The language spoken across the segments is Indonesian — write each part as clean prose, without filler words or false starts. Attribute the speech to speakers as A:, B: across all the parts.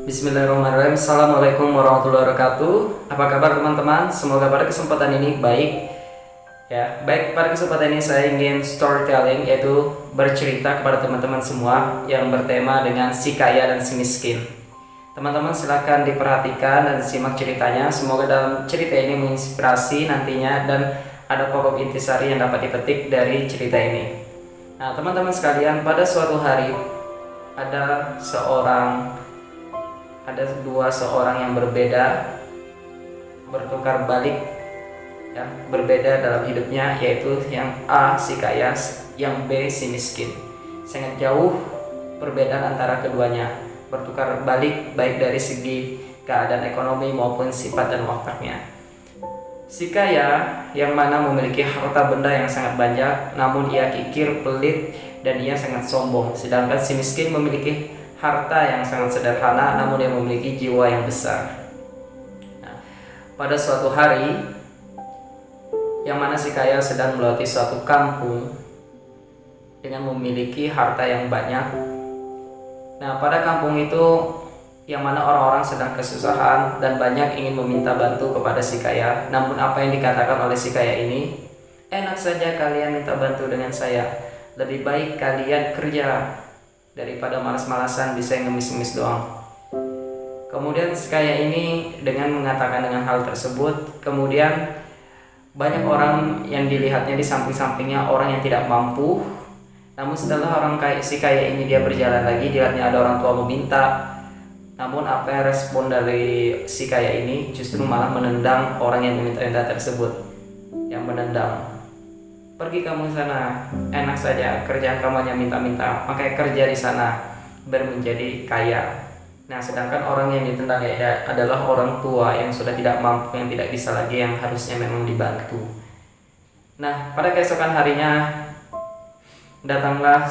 A: Bismillahirrahmanirrahim. Assalamualaikum warahmatullahi wabarakatuh. Apa kabar teman-teman? Semoga pada kesempatan ini baik. Baik, pada kesempatan ini saya ingin storytelling, yaitu bercerita kepada teman-teman semua yang bertema dengan si kaya dan si miskin. Teman-teman silahkan diperhatikan dan simak ceritanya. Semoga dalam cerita ini menginspirasi nantinya dan ada pokok intisari yang dapat dipetik dari cerita ini. Nah, teman-teman sekalian, pada suatu hari ada dua seorang yang berbeda, bertukar balik, berbeda dalam hidupnya, yaitu yang A si kaya, yang B si miskin. Sangat jauh perbedaan antara keduanya, bertukar balik baik dari segi keadaan ekonomi maupun sifat dan wataknya. Si kaya yang mana memiliki harta benda yang sangat banyak, namun ia kikir, pelit, dan ia sangat sombong. Sedangkan si miskin memiliki harta yang sangat sederhana, namun dia memiliki jiwa yang besar. Nah, pada suatu hari, yang mana si kaya sedang melewati suatu kampung dengan memiliki harta yang banyak. Nah, pada kampung itu, yang mana orang-orang sedang kesusahan dan banyak ingin meminta bantu kepada si kaya. Namun apa yang dikatakan oleh si kaya ini, enak saja kalian minta bantu dengan saya. Lebih baik kalian kerja daripada malas-malasan bisa ngemis-ngemis doang. Kemudian si kaya ini dengan mengatakan dengan hal tersebut, kemudian banyak orang yang dilihatnya di samping-sampingnya orang yang tidak mampu. Namun setelah si kaya ini dia berjalan lagi, dilihatnya ada orang tua meminta. Namun apa yang respon dari si kaya ini justru malah menendang orang yang meminta-minta tersebut. Yang menendang, pergi kamu sana, enak saja kerjaan kamu hanya minta-minta, makanya kerja di sana biar menjadi kaya. Nah, sedangkan orang yang ditendang adalah orang tua yang sudah tidak mampu, yang tidak bisa lagi, yang harusnya memang dibantu. Nah, pada keesokan harinya datanglah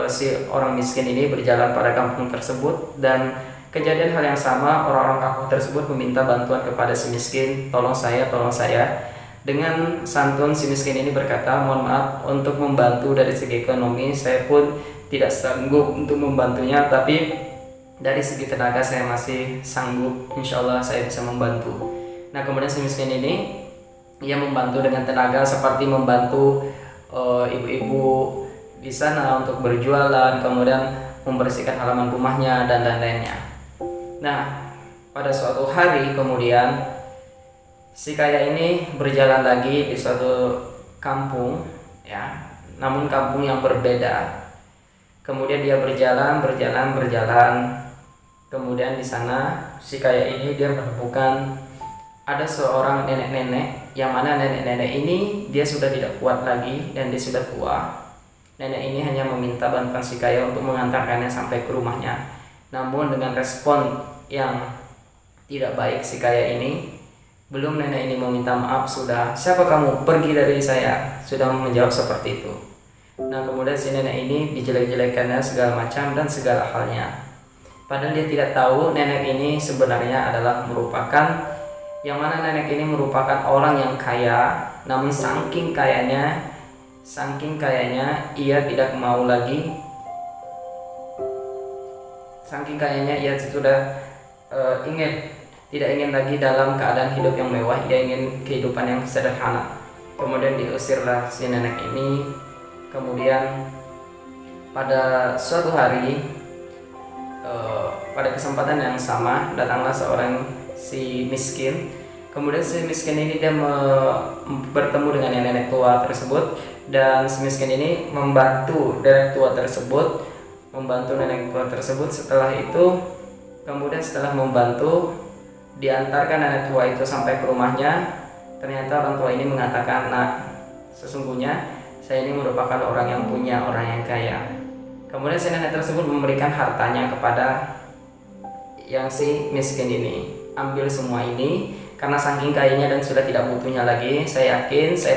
A: si orang miskin ini berjalan pada kampung tersebut, dan kejadian hal yang sama, orang-orang kampung tersebut meminta bantuan kepada si miskin, tolong saya, tolong saya. Dengan santun si miskin ini berkata, mohon maaf, untuk membantu dari segi ekonomi saya pun tidak sanggup untuk membantunya, tapi dari segi tenaga saya masih sanggup, insya Allah saya bisa membantu. Nah, kemudian si miskin ini ia membantu dengan tenaga, seperti membantu ibu-ibu di sana untuk berjualan, kemudian membersihkan halaman rumahnya dan lain-lainnya. Nah, pada suatu hari kemudian si kaya ini berjalan lagi di suatu kampung, namun kampung yang berbeda. Kemudian dia berjalan. Kemudian di sana si kaya ini dia menemukan ada seorang nenek-nenek, yang mana nenek-nenek ini dia sudah tidak kuat lagi dan dia sudah tua. Nenek ini hanya meminta bantuan si kaya untuk mengantarkannya sampai ke rumahnya. Namun dengan respon yang tidak baik si kaya ini, belum nenek ini meminta maaf, sudah, siapa kamu, pergi dari saya, sudah menjawab seperti itu. Nah, kemudian si nenek ini dijelek-jelekannya segala macam dan segala halnya. Padahal dia tidak tahu nenek ini sebenarnya adalah merupakan, yang mana nenek ini merupakan orang yang kaya. Namun saking kayanya ia tidak mau lagi, saking kayanya ia sudah tidak ingin lagi dalam keadaan hidup yang mewah, ia ingin kehidupan yang sederhana. Kemudian diusirlah si nenek ini. Kemudian pada suatu hari, pada kesempatan yang sama, datanglah si miskin. Kemudian si miskin ini dia bertemu dengan nenek tua tersebut, dan si miskin ini membantu nenek tua tersebut. Setelah itu, kemudian setelah membantu, diantarkan nenek tua itu sampai ke rumahnya. Ternyata orang tua ini mengatakan, nah, sesungguhnya saya ini merupakan orang yang punya, orang yang kaya. Kemudian si nenek tersebut memberikan hartanya kepada yang si miskin ini. Ambil semua ini, karena saking kayanya dan sudah tidak butuhnya lagi. Saya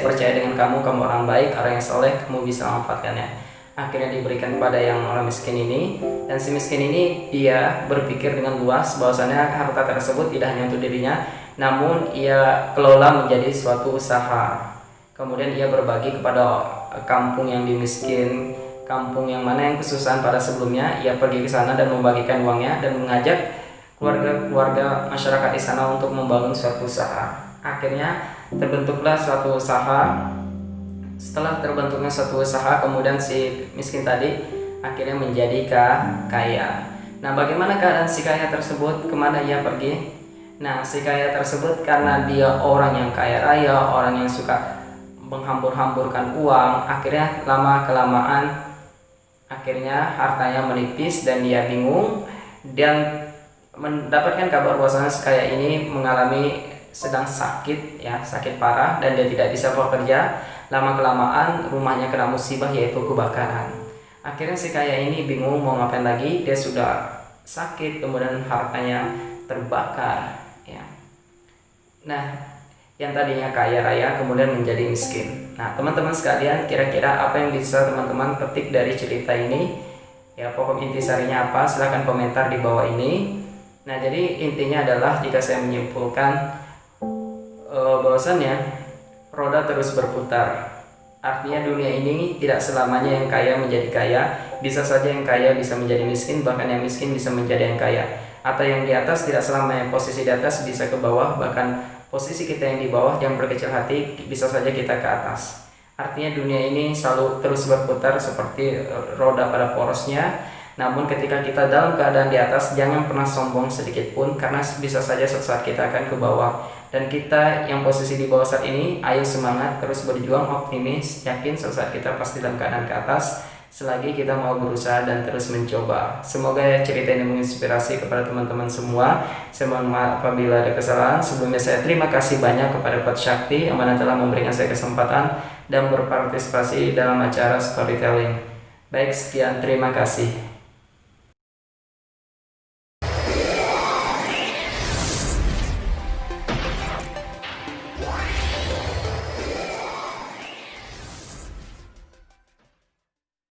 A: percaya dengan kamu orang baik, orang yang soleh, kamu bisa memanfaatkannya. Akhirnya diberikan kepada yang orang miskin ini, dan si miskin ini dia berpikir dengan luas bahwasanya harta tersebut tidak hanya untuk dirinya, namun ia kelola menjadi suatu usaha. Kemudian ia berbagi kepada kampung yang dimiskin, kampung yang mana yang kesusahan pada sebelumnya. Ia pergi ke sana dan membagikan uangnya dan mengajak keluarga masyarakat di sana untuk membangun suatu usaha. Akhirnya terbentuklah suatu usaha. Setelah terbentuknya suatu usaha, kemudian si miskin tadi akhirnya menjadi kaya. Nah, bagaimana keadaan si kaya tersebut? Kemana ia pergi? Nah, si kaya tersebut karena dia orang yang kaya raya, orang yang suka menghambur-hamburkan uang, akhirnya lama-kelamaan akhirnya hartanya menipis dan dia bingung dan mendapatkan kabar bahwasanya si kaya ini mengalami sedang sakit ya, sakit parah dan dia tidak bisa bekerja. Lama-kelamaan rumahnya kena musibah yaitu kebakaran. Akhirnya si kaya ini bingung mau ngapain lagi, dia sudah sakit kemudian hartanya terbakar ya. Nah, yang tadinya kaya raya kemudian menjadi miskin. Nah, teman-teman sekalian, kira-kira apa yang bisa teman-teman petik dari cerita ini? Ya, pokok intisarinya apa? Silahkan komentar di bawah ini. Nah, jadi intinya adalah jika saya menyimpulkan bahwasannya roda terus berputar. Artinya dunia ini tidak selamanya yang kaya menjadi kaya, bisa saja yang kaya bisa menjadi miskin, bahkan yang miskin bisa menjadi yang kaya. Atau yang di atas tidak selamanya posisi di atas bisa ke bawah, bahkan posisi kita yang di bawah yang berkecil hati bisa saja kita ke atas. Artinya dunia ini selalu terus berputar seperti roda pada porosnya. Namun ketika kita dalam keadaan di atas, jangan pernah sombong sedikit pun, karena bisa saja suatu saat kita akan ke bawah. Dan kita yang posisi di bawah saat ini, ayo semangat, terus berjuang, optimis, yakin suatu saat kita pasti dalam keadaan ke atas, selagi kita mau berusaha dan terus mencoba. Semoga cerita ini menginspirasi kepada teman-teman semua. Saya mohon maaf apabila ada kesalahan. Sebelumnya saya terima kasih banyak kepada Coach Shakti yang mana telah memberikan saya kesempatan dan berpartisipasi dalam acara storytelling. Baik, sekian, terima kasih.